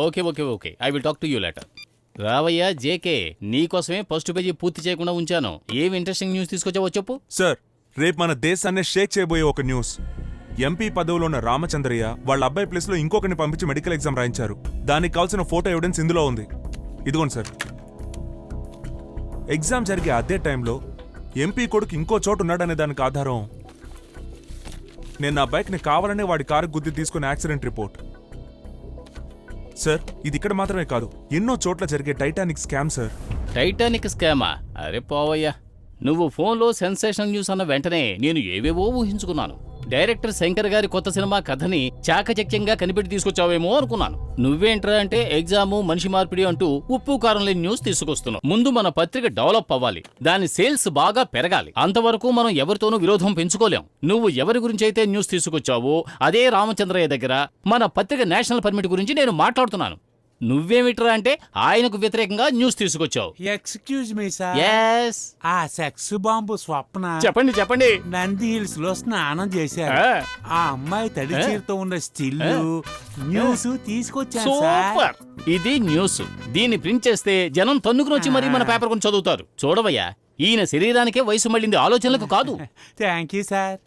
Okay I will talk to you letter. రావయ్యా JK, నీకోసమే first page పూర్తి చేయకుండా ఉంచాను. ఏమి ఇంట్రెస్టింగ్ న్యూస్ తీసుకొచ్చావో చెప్పు. సార్, రేపు మన దేశాన్ని షేక్ చేయబోయే ఒక న్యూస్. ఎంపీ పదవిలో ఉన్న రామచంద్రయ్య వాళ్ళ అబ్బాయి ప్లేస్ లో ఇంకొకరిని పంపించి మెడికల్ ఎగ్జామ్ రాయించారు. దానికి కావాల్సిన ఫోటో ఎవిడెన్స్ ఇందులో ఉంది. ఇదిగోండి సార్. ఎగ్జామ్ జరిగే అదే టైంలో ఎంపీ కొడుకు ఇంకో చోటు ఉన్నాడనే దానికి ఆధారం నేను నా బైక్ని కావాలనే వాడి కారు గుద్ది తీసుకున్న యాక్సిడెంట్ రిపోర్ట్. సార్, ఇది ఇక్కడ మాత్రమే కాదు, ఎన్నో చోట్ల జరిగే టైటానిక్ స్కామ్ సార్. టైటానిక్ స్కామా? అరే పోవయ్యా, నువ్వు ఫోన్లో సెన్సేషనల్ న్యూస్ అన్న వెంటనే నేను ఏవేవో ఊహించుకున్నాను. డైరెక్టర్ శంకర్ గారి కొత్త సినిమా కథని చాకచక్యంగా కనిపెట్టి తీసుకొచ్చావేమో అనుకున్నాను. నువ్వేంట్రా అంటే ఎగ్జాము, మనిషి మార్పిడి అంటూ ఉప్పు కారం లేని న్యూస్ తీసుకొస్తున్నావు. ముందు మన పత్రిక డెవలప్ అవ్వాలి, దాని సేల్స్ బాగా పెరగాలి. అంతవరకు మనం ఎవరితోనూ విరోధం పెంచుకోలేం. నువ్వు ఎవరి గురించి అయితే న్యూస్ తీసుకొచ్చావో అదే రామచంద్రయ్య దగ్గర మన పత్రిక నేషనల్ పర్మిట్ గురించి నేను మాట్లాడుతున్నాను. నువ్వేమిట్రా అంటే ఆయనకు వ్యతిరేకంగా న్యూస్ తీసుకొచ్చావు. Excuse me sir. yes ఆ సెక్స్ బాంబు స్వప్న చెప్పండి. నంది హిల్స్ లో స్నానం చేశారు. ఆ అమ్మాయి తడి చీరతో ఉన్న స్టిల్ న్యూస్ తీసుకొచ్చాను సార్. సూపర్, ఇది న్యూస్. దీన్ని ప్రింట్ చేస్తే జనం తన్నుకుని వచ్చి మరీ మన పేపర్ కొని చదువుతారు. చూడవయ్యా, ఈయన శరీరానికే వయసు మళ్ళింది, ఆలోచనలకు కాదు. Thank you sir.